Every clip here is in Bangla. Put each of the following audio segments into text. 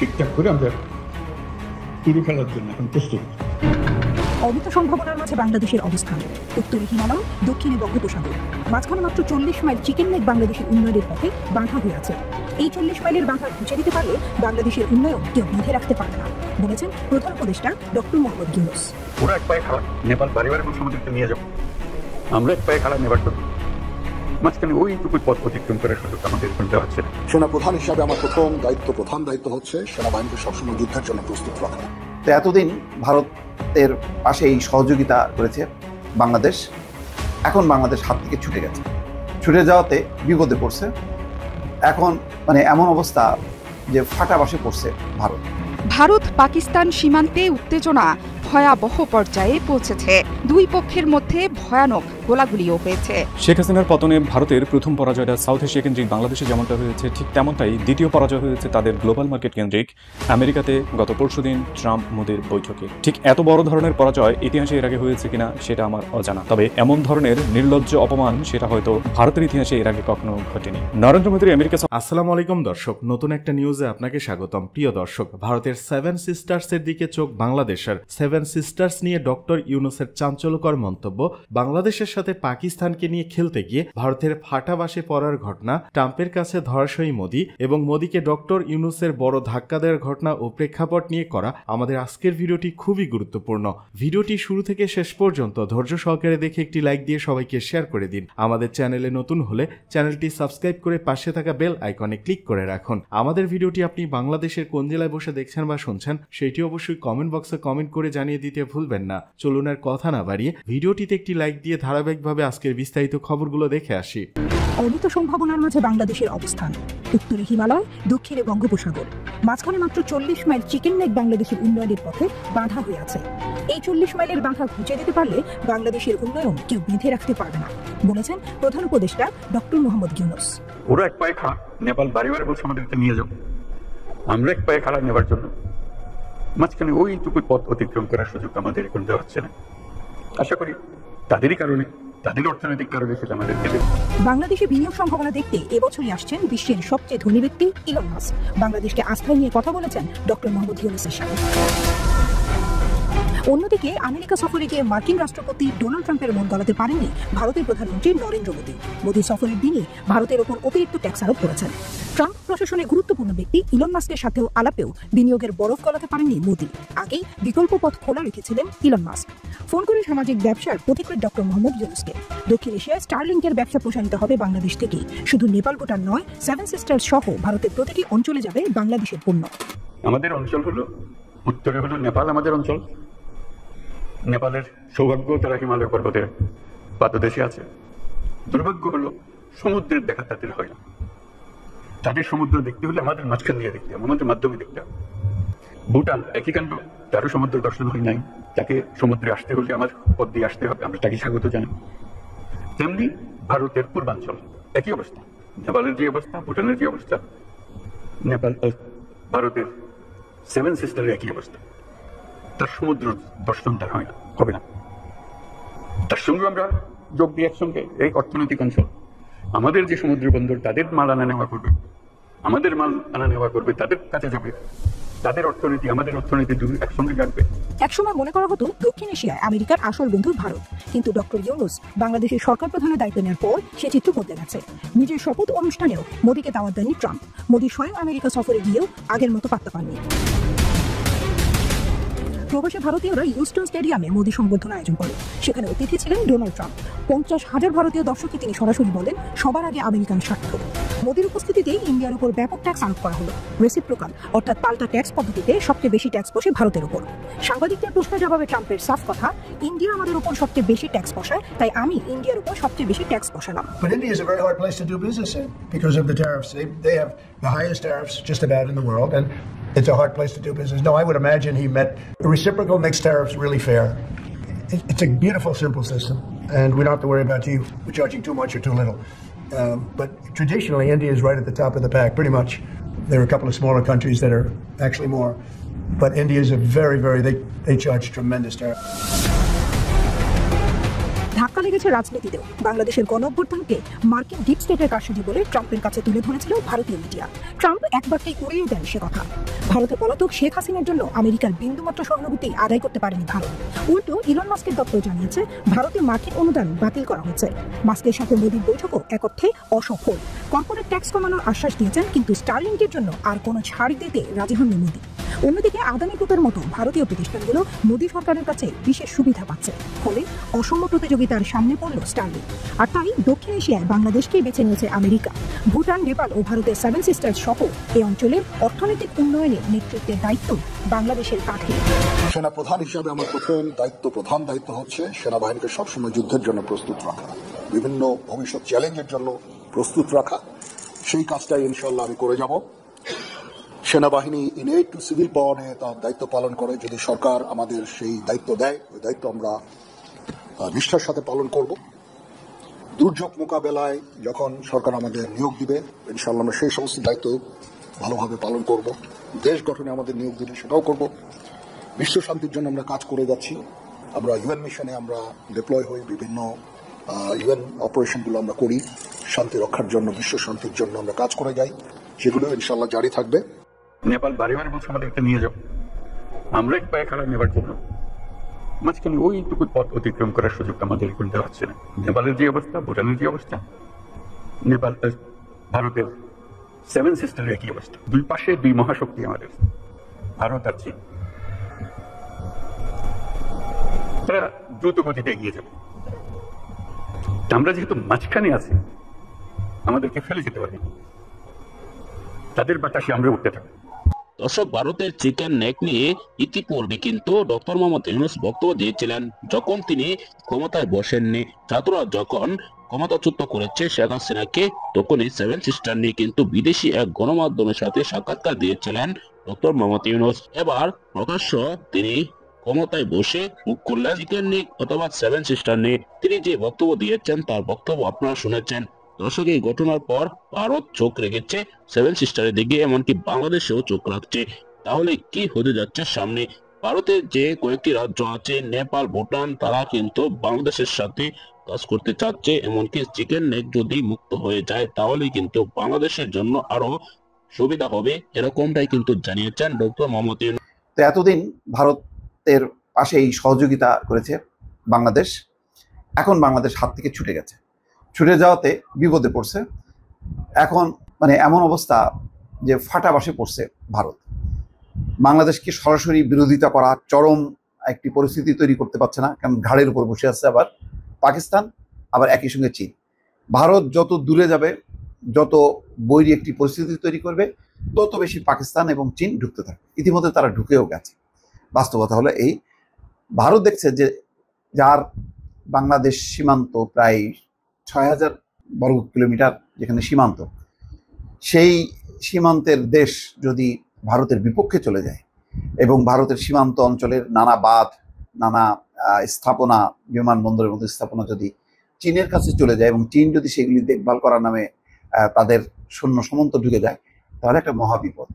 ঠিকঠাক করে আমরা পুরো খেলার জন্য এখন প্রস্তুত। অমিত সম্ভাবনার মাঝে বাংলাদেশের অবস্থান। উত্তরে হিমালয়, দক্ষিণে বঙ্গোপসাগর, মাঝখানে মাত্র 40 মাইল চিকেন নেক বাংলাদেশের উন্নয়নের পথে বাঁধা হয়ে আছে। এই 40 মাইলের বাঁধা ঘুচে দিতে পারলে বাংলাদেশের উন্নয়ন কেউ বেঁধে রাখতে পারবে না, বলেছেন প্রধান উপদেষ্টা ডক্টর মোহাম্মদ ইউনূস। ওরা এক পায়ে খারাপ, নেপাল বাড়িবার সমুদ্রকে নিয়ে যাবো, আমরা এক পায়ে খারাপ নেবার জন্য মাঝখানে ওইটুকু পথ অতিক্রম করার সুযোগ আমাদের দেওয়া হচ্ছে না। সেনাপ্রধান হিসাবে আমার প্রধান দায়িত্ব হচ্ছে সেনাবাহিনীকে সবসময় যুদ্ধের জন্য প্রস্তুত রাখা। এতদিন ভারতের পাশে এই সহযোগিতা করেছে বাংলাদেশ, এখন বাংলাদেশ হাত থেকে ছুটে যাওয়াতে বিপদে পড়ছে। এখন এমন অবস্থা যে ফাটা বাসে পড়ছে ভারত পাকিস্তান সীমান্তে উত্তেজনা ভয়াবহ পর্যায়ে পৌঁছেছে। দুই পক্ষের মধ্যে ভয়ানক গোলাগুলিও হয়েছে। শেখ হাসিনার পতনে ভারতের প্রথম পরাজয়টা সাউথ এশিয়া কেন্দ্রিক বাংলাদেশে যেমনটা হয়েছে, ঠিক তেমনটাই দ্বিতীয় পরাজয় হয়েছে তাদের গ্লোবাল মার্কেট কেন্দ্রিক আমেরিকাতে গত পরশুদিন ট্রাম্প মোদির বৈঠকে। ঠিক এত বড় ধরনের পরাজয় ইতিহাসে এর আগে হয়েছে কিনা সেটা আমার অজানা, তবে এমন ধরনের নির্লজ্জ অপমান সেটা হয়তো ভারতের ইতিহাসে এর আগে কখনো ঘটেনি। নরেন্দ্র মোদীর আমেরিকা। আসসালামু আলাইকুম দর্শক, নতুন একটা নিউজে আপনাকে স্বাগতম। প্রিয় দর্শক, ভারতের 7 সিস্টার্সের দিকে চোখ বাংলাদেশের। 7 সিস্টার্স নিয়ে ডক্টর ইউনূসের চাঞ্চল্যকর মন্তব্য। বাংলাদেশের সাথে পাকিস্তানকে নিয়ে খেলতে গিয়ে ভারতের ফাটা বাসে পড়ার ঘটনা, ট্রাম্পের কাছে ধরাশয়ী মোদি এবং মোদিকে ডক্টর ইউনূসের বড় ধাক্কা দেওয়ার ঘটনা ও প্রেক্ষাপট নিয়ে করা আমাদের আজকের ভিডিওটি খুবই গুরুত্বপূর্ণ। ভিডিওটি শুরু থেকে শেষ পর্যন্ত ধৈর্য সহকারে দেখে একটি লাইক দিয়ে সবাইকে শেয়ার করে দিন। আমাদের চ্যানেলে নতুন হলে চ্যানেলটি সাবস্ক্রাইব করে পাশে থাকা বেল আইকনে ক্লিক করে রাখুন। আমাদের ভিডিওটি আপনি বাংলাদেশের কোন জেলায় বসে দেখছেন বা শুনছেন সেটি অবশ্যই কমেন্ট বক্সে কমেন্ট করে জানিয়ে দিতে ভুলবেন না। চলুন আর কথা না বাড়িয়ে ভিডিওটিতে একটি লাইক দিয়ে ধারাবাহিকভাবে আজকের বিস্তারিত খবরগুলো দেখে আসি। অমিত সম্ভাবনার মাঝে বাংলাদেশের অবস্থান। উত্তরে হিমালয়, দক্ষিণে বঙ্গোপসাগর, মাঝখানে মাত্র 40 মাইল চিকেন নেক বাংলাদেশের উন্নয়নের পথে বাঁধা হয়ে আছে। এই 40 মাইলের বাঁধা ঘুচে দিতে পারলে বাংলাদেশের উন্নয়ন কেউ বেঁধে রাখতে পারবে না, বলেছেন প্রধান উপদেষ্টা ডক্টর মোহাম্মদ ইউনূস। ওরা এক পায়ে খারাপ, নেপাল বাড়িবার সমুদ্রকে নিয়ে যাবো, আমরা এক পায়ে খারাপ নেবার জন্য মাঝখানে ওইটুকু পথ অতিক্রম করার সুযোগ আমাদের এখন দেওয়া হচ্ছে না। আশা করি তাদেরই কারণে, তাদের অর্থনৈতিক কারণে সেটা আমাদের দেবে। বাংলাদেশে বিনিয়োগ সম্ভাবনা দেখতে এবছরই আসছেন বিশ্বের সবচেয়ে ধনী ব্যক্তি ইলন মাস্ক। বাংলাদেশকে আস্থায় নিয়ে কথা বলেছেন ডক্টর মোহাম্মদ ইউনূসের সাথে। অন্যদিকে আমেরিকা সফরে গিয়ে মার্কিন রাষ্ট্রপতি ডোনাল্ড ট্রাম্পের মন গলাতে পারেননি ভারতের প্রধানমন্ত্রী নরেন্দ্র মোদী। মোদী সফরের দিনই ভারতের ওপর অতিরিক্ত ট্যাক্স আরোপ করেছেন। ট্রাম্প প্রশাসনে গুরুত্বপূর্ণ ব্যক্তি ইলন মাস্কের সাথেও আলাপেও বিনিয়োগের বরফ গলাতে পারেননি মোদী। আগেই বিকল্প পথ খোলা রেখেছিলেন ইলন মাস্ক। ফোন করে সামাজিক ব্যবসার পথিকৃৎ ডক্টর মোহাম্মদ ইউনূসকে। দক্ষিণ এশিয়ায় স্টারলিংকের ব্যবসা প্রসারিত হবে বাংলাদেশ থেকেই। শুধু নেপাল ভুটান নয়, 7 সিস্টার্স সহ ভারতের প্রতিটি অঞ্চলে যাবে বাংলাদেশের পণ্য। আমাদের অঞ্চল হলো উত্তরে হলো নেপাল, আমাদের অঞ্চল। নেপালের সৌভাগ্য তারা হিমালয় পর্বতের পাদদেশে আছে। দুর্ভাগ্য হলো সমুদ্রের দেখা তাদের হয় না। তাদের সমুদ্র দেখতে হলে আমাদের মাঝখান দিয়ে দেখতে হবে, আমাদের মাধ্যমে দেখতে হবে। ভুটান একই কাণ্ড, তারও সমুদ্র দর্শন হয় নাই, তাকে সমুদ্রে আসতে হলে আমার পথ দিয়ে আসতে হবে, আমরা তাকে স্বাগত জানাই। তেমনি ভারতের পূর্বাঞ্চল একই অবস্থা, নেপালের যে অবস্থা, ভুটানের যে অবস্থা, নেপাল ভারতের 7 সিস্টারের একই অবস্থা। তার সমুদ্র দর্শন তার হয় না, হবে না। তার সঙ্গে আমরা যোগ দিয়ে একসঙ্গে এই অর্থনৈতিক অঞ্চল, আমাদের যে সমুদ্র বন্দর, তাদের মাল আনা নেওয়া করবে, আমাদের মাল আনা নেওয়া করবে, তাদের কাছে যাবে, তাদের অর্থনীতি আমাদের অর্থনীতি একসঙ্গে রাখবে। একসময় মনে করা হতো দক্ষিণ এশিয়ায় আমেরিকার আসল বন্ধু ভারত, কিন্তু ডক্টর ইউনূস বাংলাদেশের সরকার প্রধানের দায়িত্ব নেওয়ার পর সে চিত্র বদলে গেছে। নিজের শপথ অনুষ্ঠানেও মোদীকে দাওয়াত দেননি ট্রাম্প। মোদী স্বয়ং আমেরিকা সফরে গিয়েও আগের মতো পাত্তা পাননি। প্রবাসী ভারতীয়রা হিউস্টন স্টেডিয়ামে মোদী সংবর্ধনা আয়োজন করে। সেখানে অতিথি ছিলেন ডোনাল্ড ট্রাম্প। 50,000 ভারতীয় দর্শককে তিনি সরাসরি বলেন সবার আগে আমেরিকান স্বার্থ। মোদীর উপস্থিতিতে ইন্ডিয়ার উপর ব্যাপক ট্যাক্স আরোপ করা হলো। রেসিপ্রোকাল অর্থাৎ পাল্টা ট্যাক্স পদ্ধতিতে সবচেয়ে বেশি ট্যাক্স বসে ভারতের উপর। সাংবাদিকদের প্রশ্নের জবাবে ট্রাম্পের সাফ কথা, ইন্ডিয়া আমাদের উপর সবচেয়ে বেশি ট্যাক্স বসায়, তাই আমি ইন্ডিয়ার উপর সবচেয়ে বেশি ট্যাক্স বসালাম। But India is a very hard place to do business in because of the tariffs. They have the highest tariffs just about in the world, and it's a hard place to do business. No, I would imagine he met reciprocal mixed tariffs really fair. It's a beautiful, simple system, and we don't have to worry about you charging too much or too little. But traditionally, India is right at the top of the pack, pretty much. There are a couple of smaller countries that are actually more, but India is a they charge tremendous tariffs. ধাক্কা লেগেছে রাজনীতিতেও। বাংলাদেশের গণঅভ্যুত্থানকে মার্কিন ডিপ স্টেটের কারসাজি বলে ট্রাম্পের কাছে তুলে ধরেছিল ভারতীয় মিডিয়া। ট্রাম্প একবারটাই উড়িয়ে দেন সে কথা। ভারতের পলাতক শেখ হাসিনার জন্য আমেরিকার বিন্দুমাত্র সহানুভূতি আদায় করতে পারেনি ভারত। উল্টো ইলন মাস্কের দপ্তর জানিয়েছে ভারতে মার্কিন অনুদান বাতিল করা হয়েছে। মাস্কের সাথে মোদির বৈঠকও এক অর্থে অসফল। কর্পোরেট ট্যাক্স কমানোর আশ্বাস দিয়েছেন, কিন্তু স্টারলিংকের জন্য আর কোনো ছাড় দিতে রাজি হননি মোদি। অন্যদিকে আদানি গ্রুপের মতো ভারতীয় প্রতিষ্ঠানগুলো মোদী সরকারের কাছে বিশেষ সুবিধা পাচ্ছে, ফলে অসম প্রতিযোগিতার সামনে পড়ল স্টারলিংক। আর তাই দক্ষিণ এশিয়ায় বাংলাদেশকেই বেছে নিয়েছে আমেরিকা। ভুটান, নেপাল ও ভারতের সেভেন সিস্টার্স সহ এই অঞ্চলের অর্থনৈতিক উন্নয়নে নেতৃত্বের দায়িত্ব বাংলাদেশের কাঁধে। সেনা প্রধান হিসাবে আমার প্রধান দায়িত্ব হচ্ছে সেনাবাহিনীকে সবসময় যুদ্ধের জন্য প্রস্তুত রাখা, বিভিন্ন ভবিষ্যৎ চ্যালেঞ্জের জন্য প্রস্তুত রাখা। সেই কাজটাই ইনশাআল্লাহ আমি করে যাব। সেনাবাহিনী ইনেট টু সিভিল পাওয়ারে তার দায়িত্ব পালন করে। যদি সরকার আমাদের সেই দায়িত্ব দেয়, ওই দায়িত্ব আমরা নিষ্ঠার সাথে পালন করব। দুর্যোগ মোকাবেলায় যখন সরকার আমাদের নিয়োগ দিবে, ইনশাআল্লাহ আমরা সেই সমস্ত দায়িত্ব ভালোভাবে পালন করব। দেশ গঠনে আমাদের নিয়োগ দিলে সেটাও করব। বিশ্ব শান্তির জন্য আমরা কাজ করে যাচ্ছি। আমরা ইউএন মিশনে আমরা ডিপ্লয় হই, বিভিন্ন ইউএন অপারেশনগুলো আমরা করি। শান্তি রক্ষার জন্য, বিশ্ব শান্তির জন্য আমরা কাজ করে যাই। সেগুলো ইনশাআল্লাহ জারি থাকবে। নেপাল বারে বারে বলছে আমাদেরকে নিয়ে যাও, আমরা এক পায়ে খাড়া নেবার জন্য। মাঝখানে ওইটুকু পথ অতিক্রম করার সুযোগ আমাদের এখন দেওয়া হচ্ছে না। নেপালের যে অবস্থা, ভুটানের যে অবস্থা, নেপাল ভারতের সেভেন সিস্টারের একই অবস্থা। দুই পাশে দুই মহাশক্তি আমাদের, ভারত আর চীন। তারা দ্রুত গতিতে এগিয়ে যাবে। আমরা যেহেতু মাঝখানে আছি, আমাদেরকে ফেলে যেতে পারি, তাদের বাতাসে আমরা উঠতে থাকি। দর্শক, ভারতের চিকেন নেক নিয়ে ইতিপূর্বে কিন্তু ডক্টর মোহাম্মদ ইউনূস বক্তব্য দিয়েছিলেন যখন তিনি ক্ষমতায় বসেননি। ছাত্ররা যখন ক্ষমতাচ্যুত করেছে শেখ হাসিনাকে, তখনই সেভেন সিস্টার নিয়ে কিন্তু বিদেশি এক গণমাধ্যমের সাথে সাক্ষাৎকার দিয়েছিলেন ডক্টর মোহাম্মদ ইউনূস। এবার প্রকাশ্য তিনি ক্ষমতায় বসে মুখ খুললেন চিকেন নেক অথবা সেভেন সিস্টার নিয়ে। তিনি যে বক্তব্য দিয়েছেন তার বক্তব্য আপনারা শুনেছেন। দর্শক, এই ঘটনার পর ভারত চোখ রেখেছে সেভেন সিস্টারের দিকে, এমনকি বাংলাদেশেও চোখ রাখছে। তাহলে কি হতে যাচ্ছে সামনে? ভারতের যে কয়েকটি রাজ্য আছে, নেপাল, ভুটান, তারা কিন্তু বাংলাদেশের সাথে কাজ করতে চাচ্ছে। এমনকি চিকেন নেক যদি মুক্ত হয়ে যায় তাহলে কিন্তু বাংলাদেশের জন্য আরো সুবিধা হবে, এরকমটাই কিন্তু জানিয়েছেন ডক্টর মোহাম্মদ ইউনূস। তো এতদিন ভারতের পাশে এই সহযোগিতা করেছে বাংলাদেশ, এখন বাংলাদেশ হাত থেকে ছুটে গেছে। ছুটে যাওয়াতে বিপদে পড়ছে। এখন এমন অবস্থা যে ফাটা বাসে পড়ছে ভারত। বাংলাদেশকে সরাসরি বিরোধিতা করা চরম একটি পরিস্থিতি তৈরি করতে পারছে না, কারণ ঘাড়ের উপর বসে আছে আবার পাকিস্তান, আবার একই সঙ্গে চীন। ভারত যত দূরে যাবে, যত বৈরী একটি পরিস্থিতি তৈরি করবে, তত বেশি পাকিস্তান এবং চীন ঢুকতে থাকবে। ইতিমধ্যে তারা ঢুকেও গেছে। বাস্তবতা হলো এই, ভারত দেখছে যে যার বাংলাদেশ সীমান্ত প্রায় ৬,০০০ বর্গ কিলোমিটার যেখানে সীমান্ত, সেই সীমান্তের দেশ যদি ভারতের বিপক্ষে চলে যায় এবং ভারতের সীমান্ত অঞ্চলের নানা বাঁধ, নানা স্থাপনা, বিমানবন্দরের মতো স্থাপনা যদি চীনের কাছে চলে যায় এবং চীন যদি সেগুলি দেখভাল করার নামে তাদের সৈন্য সামন্ত ঢুকে যায়, তাহলে একটা মহাবিপদ।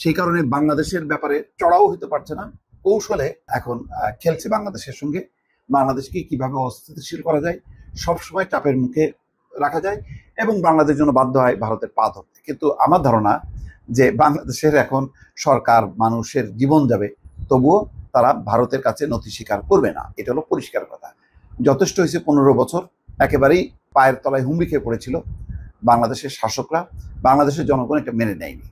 সেই কারণে বাংলাদেশের ব্যাপারে চড়াও হতে পারছে না, কৌশলে এখন খেলছে বাংলাদেশের সঙ্গে। বাংলাদেশকে কিভাবে অস্থিতিশীল করা যায়, সবসময় চাপের মুখে রাখা যায় এবং বাংলাদেশ জন্য বাধ্য হয় ভারতের পা ধরতে। কিন্তু আমার ধারণা যে বাংলাদেশের এখন সরকার, মানুষের জীবন যাবে, তবুও তারা ভারতের কাছে নথি স্বীকার করবে না। এটা হলো পরিষ্কার কথা। যথেষ্ট হয়েছে 15 বছর একেবারেই পায়ের তলায় হুমড়ি খেয়ে পড়েছিল বাংলাদেশের শাসকরা। বাংলাদেশের জনগণ এটা মেনে নেয়নি,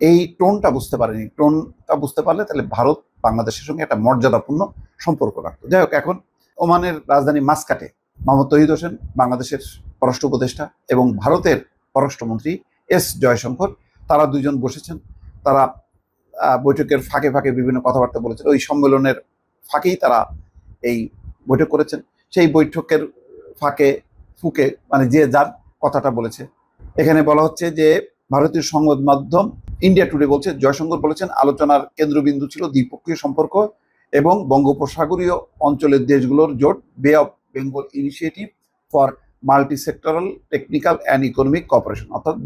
এই টোনটা বুঝতে পারেনি। টোনটা বুঝতে পারলে তাহলে ভারত বাংলাদেশের সঙ্গে একটা মর্যাদাপূর্ণ সম্পর্ক রাখতো। যাই হোক, এখন ওমানের রাজধানী মাসকাটে মোহাম্মদ তৌহিদ হোসেন, বাংলাদেশের পররাষ্ট্র উপদেষ্টা, এবং ভারতের পররাষ্ট্রমন্ত্রী এস জয়শঙ্কর, তারা দুইজন বসেছেন। তারা বৈঠকের ফাঁকে ফাঁকে বিভিন্ন কথাবার্তা বলেছেন। ওই সম্মেলনের ফাঁকেই তারা এই বৈঠক করেছেন। সেই বৈঠকের ফাঁকে ফুঁকে যে যার কথাটা বলেছে। এখানে বলা হচ্ছে যে ভারতীয় সংবাদ মাধ্যম ইন্ডিয়া টুডে বলছে, জয়শঙ্কর বলেছেন আলোচনার কেন্দ্রবিন্দু ছিল দ্বিপক্ষীয় সম্পর্ক এবং বঙ্গোপসাগরীয় অঞ্চলের দেশগুলোর জোট বে of Bengal initiative for multi sectoral technical and economic cooperation, অর্থাৎ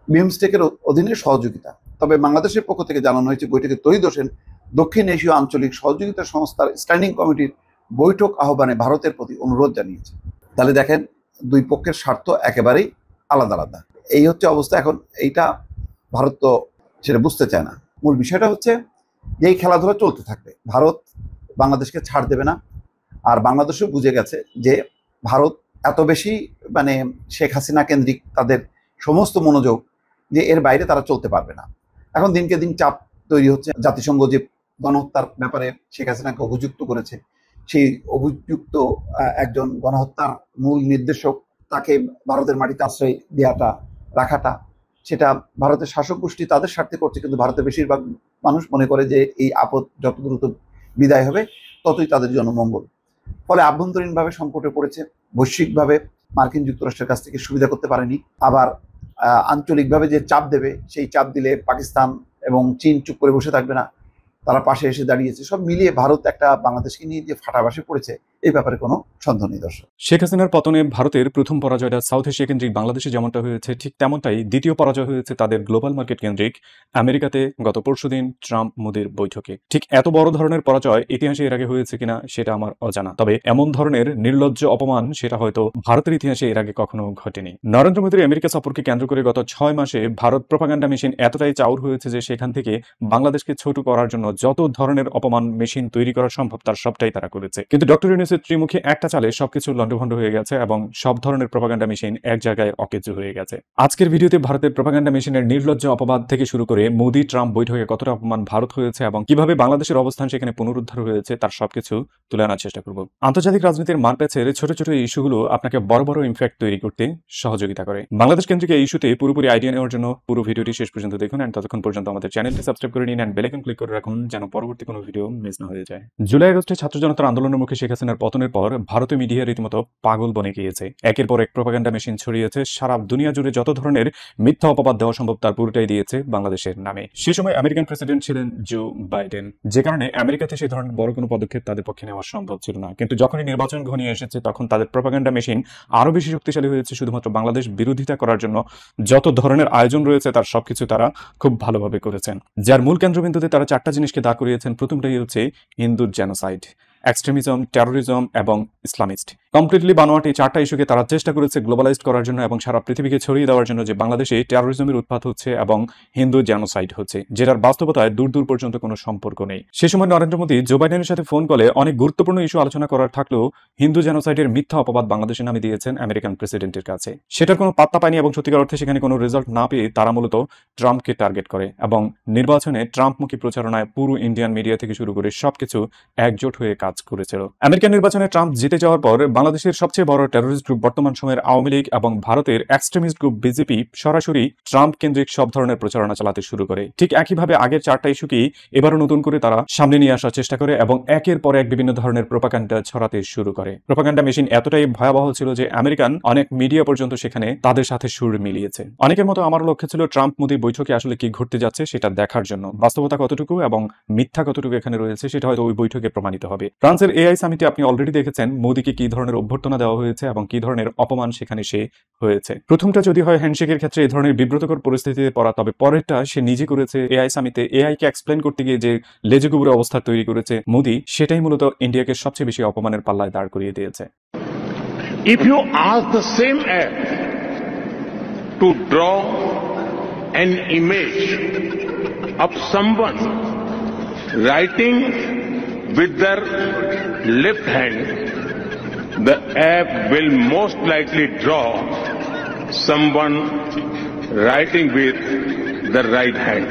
বিমস্টেকের অধীনে সহযোগিতা। তবে বাংলাদেশের পক্ষ থেকে জানানো হয়েছে বৈঠকে তৌহিদ হোসেন দক্ষিণ এশীয় আঞ্চলিক সহযোগিতা সংস্থার স্ট্যান্ডিং কমিটির বৈঠক আহ্বানে ভারতের প্রতি অনুরোধ জানিয়েছে। তাহলে দেখেন দুই পক্ষের স্বার্থ একেবারেই আলাদা আলাদা। এই হচ্ছে অবস্থা। এখন এইটা ভারত তো সেটা বুঝতে চায় না। মূল বিষয়টা হচ্ছে যে এই খেলাধুলা চলতে থাকবে, ভারত বাংলাদেশকে ছাড় দেবে না। আর বাংলাদেশও বুঝে গেছে যে ভারত এত বেশি মানে শেখ হাসিনা কেন্দ্রিক তাদের সমস্ত মনোযোগ যে এর বাইরে তারা চলতে পারবে না। এখন দিনকে দিন চাপ তৈরি হচ্ছে। জাতিসংঘ যে গণহত্যার ব্যাপারে শেখ হাসিনাকে অভিযুক্ত করেছে, সেই অভিযুক্ত একজন গণহত্যার মূল নির্দেশক তাকে ভারতের মাটিতে আশ্রয় দেওয়াটা রাখাটা, সেটা ভারতের শাসক গোষ্ঠী তাদের স্বার্থে করছে, কিন্তু ভারতের বেশিরভাগ মানুষ মনে করে যে এই আপদ যত দ্রুত বিদায় হবে ততই তাদের জন্য মঙ্গল। ফলে আভ্যন্তরীণভাবে সংকটে পড়েছে, বৈশ্বিকভাবে মার্কিন যুক্তরাষ্ট্রের কাছ থেকে সুবিধা করতে পারেনি। আবার আঞ্চলিকভাবে যে চাপ দেবে, সেই চাপ দিলে পাকিস্তান এবং চীন চুপ করে বসে থাকবে না, তারা পাশে এসে দাঁড়িয়েছে। সব মিলিয়ে ভারত একটা বাংলাদেশকে নিয়ে যে ফাটাবাসে পড়েছে, এই ব্যাপারে কোনো সন্দেহ নেই। দর্শক, শেখ হাসিনার পতনে ভারতের প্রথম পরাজয়টা সাউথ এশিয়া কেন্দ্রিক বাংলাদেশে যেমনটা হয়েছে, ঠিক তেমনটাই দ্বিতীয় পরাজয় হয়েছে তাদের গ্লোবাল মার্কেট কেন্দ্রিক আমেরিকাতে গত পরশুদিন ট্রাম্প মোদির বৈঠকে। ঠিক এত বড় ধরনের পরাজয় ইতিহাসে এর আগে হয়েছে কিনা সেটা আমার অজানা, তবে এমন ধরনের নির্লজ্জ অপমান সেটা হয়তো ভারতের ইতিহাসে এর আগে কখনো ঘটেনি। নরেন্দ্র মোদীর আমেরিকা সফরকে কেন্দ্র করে গত 6 মাসে ভারত প্রোপাগান্ডা মেশিন এতটাই চাউর হয়েছে যে সেখান থেকে বাংলাদেশকে ছোট করার জন্য যত ধরনের অপমান মেশিন তৈরি করা সম্ভব তার সবটাই তারা করেছে। কিন্তু ডক্টর ইউনূসের ত্রিমুখী একটা চালে সবকিছু লন্ডভন্ড হয়ে গেছে এবং সব ধরনের প্রোপাগান্ডা মেশিন এক জায়গায় অকেজো হয়ে গেছে। আজকের ভিডিওতে ভারতের প্রোপাগান্ডা মেশিনের নির্লজ্জ অপবাদ থেকে শুরু করে মোদি ট্রাম্প বৈঠকে কতটা অপমান ভারত হয়েছে এবং কিভাবে বাংলাদেশের অবস্থান সেখানে পুনরুদ্ধার হয়েছে তার সবকিছু তুলে আনার চেষ্টা করব। আন্তর্জাতিক রাজনীতির মারপ্যাচের ছোট ছোট ইস্যুগুলো আপনাকে বড় বড় ইমপ্যাক্ট তৈরি করতে সহযোগিতা করে। বাংলাদেশ কেন্দ্রিক এই ইস্যুতে পুরোপুরি আইডিয়া নেওয়ার জন্য পুরো ভিডিওটি শেষ পর্যন্ত দেখুন এন্ড ততক্ষণ পর্যন্ত আমাদের চ্যানেলটি সাবস্ক্রাইব করে নিন এন্ড বেল আইকন ক্লিক করে রাখুন যেন পরবর্তী কোনো ভিডিও মিস না হয়ে যায়। জুলাই আগস্টে ছাত্র জনতার আন্দোলনের মুখে শেখ হাসিনার পতনের পর ভারতীয় মিডিয়া রীতিমতো পাগল বনে গিয়েছে। একের পর এক প্রোপাগান্ডা মেশিন ছড়িয়েছে, সারা দুনিয়া জুড়ে যত ধরনের মিথ্যা অপবাদ দেওয়া সম্ভব তার পুরোটাই দিয়েছে বাংলাদেশের নামে। সে সময় আমেরিকান প্রেসিডেন্ট ছিলেন জো বাইডেন, যে কারণে আমেরিকাতে সেই ধরনের বড় কোনো পদক্ষেপ তাদের পক্ষে নেওয়া সম্ভব ছিল না। কিন্তু যখনই নির্বাচন ঘনিয়ে এসেছে তখন তাদের প্রোপাগান্ডা মেশিন আরো বেশি শক্তিশালী হয়েছে। শুধুমাত্র বাংলাদেশ বিরোধিতা করার জন্য যত ধরনের আয়োজন রয়েছে তার সবকিছু তারা খুব ভালোভাবে করেছেন, যার মূল কেন্দ্রবিন্দুতে তারা 4টা জিনিসকে দাঁড় করিয়েছেন। প্রথমটাই হচ্ছে হিন্দুর জেনোসাইড, এক্সট্রিমিজম, টেরোরিজম এবং ইসলামিস্ট। কমপ্লিটলি বানোয়াট এই 4টা ইস্যুকে তারা চেষ্টা করেছে গ্লোবালাইজড করার জন্য এবং সারা পৃথিবীকে ছড়িয়ে দেওয়ার জন্য যে বাংলাদেশে টেরোরিজমের উৎপাত হচ্ছে এবং হিন্দু জেনোসাইড হচ্ছে, যেটার বাস্তবতায় দূর দূর পর্যন্ত কোনো সম্পর্ক নেই। সে সময় নরেন্দ্র মোদী জো বাইডেনের সাথে ফোন কলে অনেক গুরুত্বপূর্ণ ইস্যু আলোচনা করার থাকলেও হিন্দু জেনোসাইডের মিথ্যা অপবাদ বাংলাদেশের নামে দিয়েছেন আমেরিকান প্রেসিডেন্টের কাছে। সেটার কোনো পাত্তা পায়নি এবং সত্যিকার অর্থে সেখানে কোনো রেজাল্ট না পেয়ে তারা মূলত ট্রাম্পকে টার্গেট করে এবং নির্বাচনে ট্রাম্পমুখী প্রচারণায় পুরো ইন্ডিয়ান মিডিয়া থেকে শুরু করে সবকিছু একজোট হয়ে কাজ করেছিল। আমেরিকান নির্বাচনে ট্রাম্প জিতে যাওয়ার পর বাংলাদেশের সবচেয়ে বড় টেরোরিস্ট গ্রুপ বর্তমান সময়ের আওয়ামী লীগ এবং ভারতের এক্সট্রিমিস্ট গ্রুপ বিজেপি সরাসরি ট্রাম্প কেন্দ্রিক সব ধরনের প্রচারণা চালাতে শুরু করে। ঠিক একইভাবে আগের 4টা ইস্যুকেই এবারও নতুন করে তারা সামনে নিয়ে আসার চেষ্টা করে এবং একের পর এক বিভিন্ন ধরনের প্রোপাগান্ডা ছড়াতে শুরু করে। প্রোপাগান্ডা মেশিন এতটাই ভয়াবহ ছিল যে আমেরিকান অনেক মিডিয়া পর্যন্ত সেখানে তাদের সাথে সুর মিলিয়েছে। অনেকের মতো আমার লক্ষ্য ছিল ট্রাম্প মোদি বৈঠকে আসলে কি ঘটতে যাচ্ছে সেটা দেখার জন্য। বাস্তবতা কতটুকু এবং মিথ্যা কতটুকু এখানে রয়েছে সেটা হয়তো ওই বৈঠকে প্রমাণিত হবে। ফ্রান্সের এআই সামিটে আপনি অলরেডি দেখেছেন মোদিকে কি ধরনের অভ্যর্থনা দেওয়া হয়েছে এবং কি ধরনের অপমান সেখানে সে হয়েছে। প্রথমটা যদি হয় হ্যান্ডশেকের ক্ষেত্রে এই ধরনের বিব্রতকর পরিস্থিতিতে পড়া, তবে পরেরটা সে নিজে করেছে এআই সামিটে। এআই কে এক্সপ্লেন করতে গিয়ে যে লেজে গুবরে অবস্থা তৈরি করেছে মোদি, সেটাই মূলত ইন্ডিয়াকে সবচেয়ে বেশি অপমানের পাল্লায় দাঁড় করিয়ে দিয়েছে। If you ask the same app to draw an image of someone writing with their left hand, the app will most likely draw someone writing with the right hand.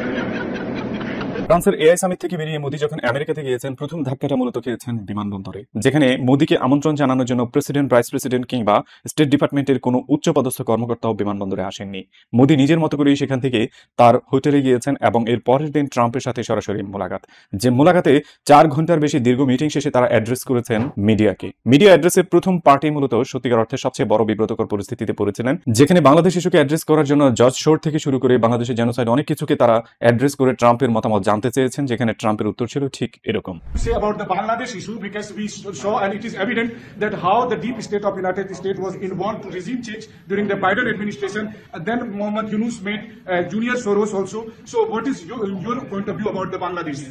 ফ্রান্সের এআই সামিট থেকে বেরিয়ে মোদি যখন আমেরিকাতে গিয়েছেন প্রথম ধাক্কাটা মূলত খেয়েছেন বিমানবন্দরে, যেখানে মোদিকে আমন্ত্রণ জানানোর জন্য প্রেসিডেন্ট, ভাইস প্রেসিডেন্ট কিংবা স্টেট ডিপার্টমেন্টের কোনো উচ্চপদস্থ কর্মকর্তাও বিমানবন্দরে আসেননি। মোদি নিজের মতো করেই সেখান থেকে তার হোটেলে গিয়েছেন এবং এর পরের দিন ট্রাম্পের সাথে সরাসরি মোলাকাত, যে মোলাকাতে 4 ঘন্টার বেশি দীর্ঘ মিটিং শেষে তারা অ্যাড্রেস করেছেন মিডিয়াকে। মিডিয়া অ্যাড্রেসের প্রথম পার্টি মূলত সত্যিকার অর্থে সবচেয়ে বড় বিব্রতকর পরিস্থিতিতে পড়েছিলেন, যেখানে বাংলাদেশ ইস্যুকে অ্যাড্রেস করার জন্য জজ শোর থেকে শুরু করে বাংলাদেশের জেনোসাইড অনেক কিছুকে তারা অ্যাড্রেস করে ট্রাম্পের মতামত জানতে জানতে চেয়েছেন, যেখানে ট্রাম্পের উত্তর ছিল ঠিক এরকম। Say about the Bangladesh issue, because we saw and it is evident that how the deep state of United States was involved to regime change during the Biden administration, and then Mohammed Yunus made Junior Soros also. So what is your point of view about the Bangladesh?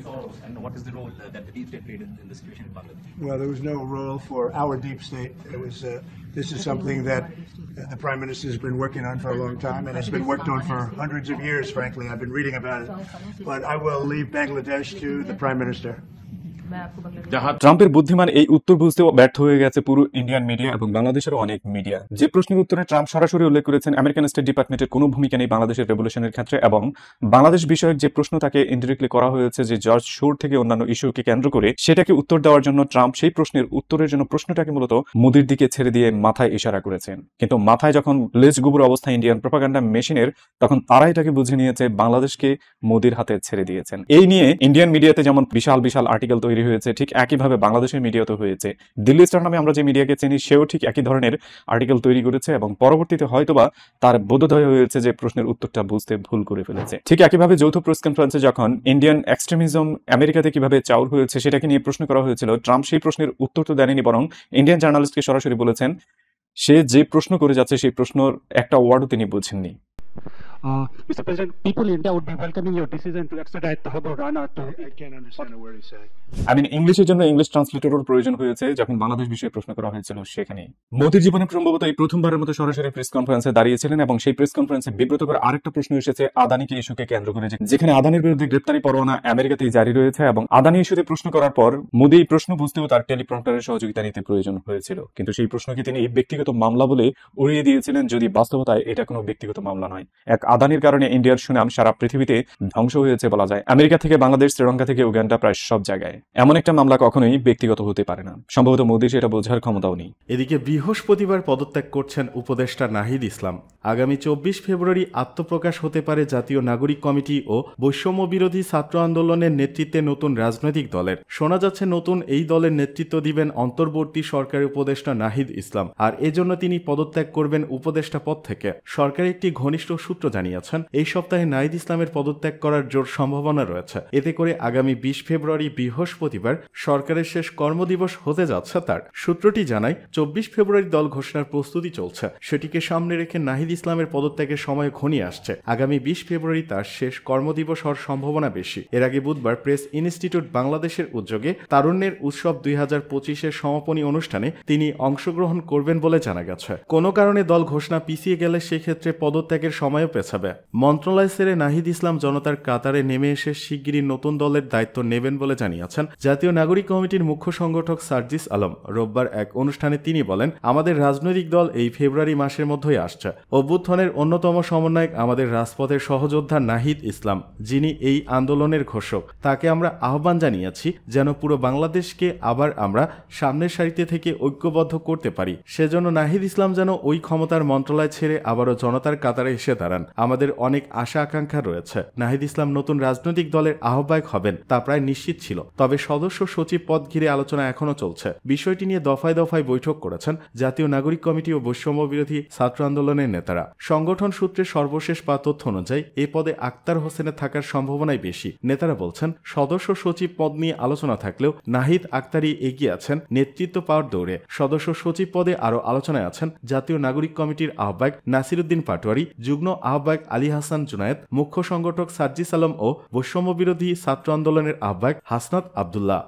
And what is the role that the deep state played in the situation in Bangladesh? Well, there was no role for our deep state. It was. This is something that the Prime Minister has been working on for a long time, and it's been worked on for hundreds of years, frankly. I've been reading about it. But I will leave Bangladesh to the Prime Minister. ট্রাম্পের বুদ্ধিমান এই উত্তর বুঝতেও ব্যর্থ হয়ে গেছে পুরো ইন্ডিয়ান মিডিয়া এবং বাংলাদেশেরও অনেক মিডিয়া। যে প্রশ্নের উত্তরে ট্রাম্প সরাসরি উল্লেখ করেছেন আমেরিকান স্টেট ডিপার্টমেন্টের কোনো ভূমিকা নেই বাংলাদেশের রেভলিউশনের ক্ষেত্রে, এবং বাংলাদেশ বিষয়ক যে প্রশ্ন তাকে ইনডিরেক্টলি করা হয়েছে যে জর্জ শোর থেকে অন্যান্য ইস্যুকে কেন্দ্র করে, সেটাকে উত্তর দেওয়ার জন্য ট্রাম্প সেই প্রশ্নের উত্তরের জন্য প্রশ্নটাকে মূলত মোদির দিকে ছেড়ে দিয়ে মাথায় ইশারা করেছেন। কিন্তু মাথায় যখন লেজ গুবুর অবস্থা ইন্ডিয়ান প্রপাগান্ডা মেশিনের, তখন তারা এটাকে বুঝে নিয়েছে বাংলাদেশকে মোদির হাতে ছেড়ে দিয়েছেন। এই নিয়ে ইন্ডিয়ান মিডিয়াতে যেমন বিশাল বিশাল আর্টিকেল তৈরি হয়েছে, ঠিক একইভাবে বাংলাদেশের মিডিয়াতে হয়েছে। দিল্লি স্টার নামে আমরা যে মিডিয়াকে চিনি, সেও ঠিক একই ধরনের আর্টিকেল তৈরি করেছে এবং পরবর্তীতে হয়তোবা তার বোধোদয় হয়েছে যে প্রশ্নের উত্তরটা বুঝতে ভুল করে ফেলেছে। ঠিক একইভাবে যৌথ প্রেস কনফারেন্সে যখন ইন্ডিয়ান এক্সট্রিমিজম আমেরিকাতে কিভাবে চাউর হয়েছে সেটাকে নিয়ে প্রশ্ন করা হয়েছিল, ট্রাম্প সেই প্রশ্নের উত্তর তো দেননি, বরং ইন্ডিয়ান জার্নালিস্টকে সরাসরি বলেছেন সে যে প্রশ্ন করে যাচ্ছে সেই প্রশ্নের একটা ওয়ার্ডও তিনি বুঝেননি। Mr. President, people in India would be welcoming your decision to extradite Thakur Rana to... I can't understand a word he said. ইংলিশের জন্য ইংলিশ ট্রান্সলেটরের প্রয়োজন হয়েছে যখন বাংলাদেশ বিষয়ে প্রশ্ন করা হয়েছিল সেখানে। মোদির জীবনে সম্ভবত এই প্রথমবারের মতো সরাসরি প্রেস কনফারেন্সে দাঁড়িয়েছিলেন এবং সেই প্রেস কনফারেন্সে বিব্রত করে আরেকটা প্রশ্ন এসেছে আদানিকে ইস্যুকে কেন্দ্র করে, যেখানে আদানির বিরুদ্ধে গ্রেপ্তারি পরোয়ানা আমেরিকাতেই জারি রয়েছে এবং আদানি ইস্যুতে প্রশ্ন করার পর মোদি এই প্রশ্ন বুঝতেও তার টেলিপ্রম্পটারের সহযোগিতা নিতে প্রয়োজন হয়েছিল। কিন্তু সেই প্রশ্নকে তিনি ব্যক্তিগত মামলা বলে উড়িয়ে দিয়েছিলেন, যদি বাস্তবতায় এটা কোনো ব্যক্তিগত মামলা নয়। এক আদানির কারণে ইন্ডিয়ার সুনাম সারা পৃথিবীতে ধ্বংস হয়েছে বলা যায়। আমেরিকা থেকে বাংলাদেশ, শ্রীলঙ্কা থেকে উগান্ডা, প্রায় সব জায়গায়। এমন একটা মামলা কখনোই ব্যক্তিগত হতে পারে না। সম্ভবত মোদির সেটা বোঝার ক্ষমতাও নেই। এদিকে বৃহস্পতিবার পদত্যাগ করছেন উপদেষ্টা নাহিদ ইসলাম। আগামী 24 ফেব্রুয়ারি আত্মপ্রকাশ হতে পারে জাতীয় নাগরিক কমিটি ও বৈষম্য বিরোধী ছাত্র আন্দোলনের নেতৃত্বে নতুন রাজনৈতিক দলের। শোনা যাচ্ছে নতুন এই দলের নেতৃত্ব দিবেন অন্তর্বর্তী সরকারি উপদেষ্টা নাহিদ ইসলাম, আর এজন্য তিনি পদত্যাগ করবেন উপদেষ্টা পদ থেকে। সরকারি একটি ঘনিষ্ঠ সূত্র জানিয়েছেন এই সপ্তাহে নাহিদ ইসলামের পদত্যাগ করার জোর সম্ভাবনা রয়েছে। এতে করে আগামী 20 ফেব্রুয়ারি বৃহস্পতিবার সরকারের শেষ কর্মদিবস হতে যাচ্ছে তার। সূত্রটি জানায় 24 ফেব্রুয়ারি দল ঘোষণার প্রস্তুতি চলছে, সেটিকে সামনে রেখে নাহিদ ইসলামের পদত্যাগের সময় ঘনিয়ে আসছে। আগামী 20 ফেব্রুয়ারি তার শেষ কর্মদিবস হওয়ার সম্ভাবনা বেশি। এর আগে বুধবার প্রেস ইনস্টিটিউট বাংলাদেশের উদ্যোগে তারুণ্যের উৎসব 2025-এর সমাপনী অনুষ্ঠানে তিনি অংশগ্রহণ করবেন বলে জানা গেছে। কোনো কারণে দল ঘোষণা পিছিয়ে গেলে সেক্ষেত্রে পদত্যাগের সময়ও পেছাবে। মন্ত্রণালয় ছেড়ে নাহিদ ইসলাম জনতার কাতারে নেমে এসে শিগগিরই নতুন দলের দায়িত্ব নেবেন বলে জানিয়েছেন জাতীয় নাগরিক কমিটির মুখ্য সংগঠক সার্জিস আলম। রোববার এক অনুষ্ঠানে তিনি বলেন, আমাদের রাজনৈতিক দল এই ফেব্রুয়ারি মাসের মধ্যেই আসছে। অভ্যুত্থানের অন্যতম সমন্বয়ক আমাদের রাজপথের সহযোদ্ধা নাহিদ ইসলাম, যিনি এই আন্দোলনের ঘোষক। তাকে আমরা আহ্বান জানিয়েছি যেন পুরো বাংলাদেশকে আবার আমরা সামনের সারিতে থেকে ঐক্যবদ্ধ করতে পারি। সেজন্য নাহিদ ইসলাম যেন ওই ক্ষমতার মন্ত্রণালয় ছেড়ে আবারও জনতার কাতারে এসে দাঁড়ান। আমাদের অনেক আশা আকাঙ্ক্ষা রয়েছে। নাহিদ ইসলাম নতুন রাজনৈতিক দলের আহ্বায়ক হবেন তা প্রায় নিশ্চিত ছিল, তবে সদস্য সচিব পদ ঘিরে আলোচনা এখনো চলছে। বিষয়টি নিয়ে দফায় দফায় বৈঠক করেছেন জাতীয় নাগরিক কমিটি ও বৈষম্য বিরোধী ছাত্র আন্দোলনের নেতারা। সংগঠন সূত্রে সর্বশেষ পাওয়া তথ্য অনুযায়ী এ পদে আক্তার হোসেনের থাকার সম্ভাবনাই বেশি। নেতারা বলছেন সদস্য সচিব পদ নিয়ে আলোচনা থাকলেও নাহিদ আক্তারই এগিয়ে আছেন নেতৃত্ব পাওয়ার দৌড়ে। সদস্য সচিব পদে আরও আলোচনায় আছেন জাতীয় নাগরিক কমিটির আহ্বায়ক নাসিরউদ্দিন পাটোয়ারি, যুগ্ম আহ্বায়ক আলী হাসান জুনায়েদ, মুখ্য সংগঠক সার্জিস আলম ও বৈষম্য বিরোধী ছাত্র আন্দোলনের আহ্বায়ক হাসনাত আবদুল্লাহ।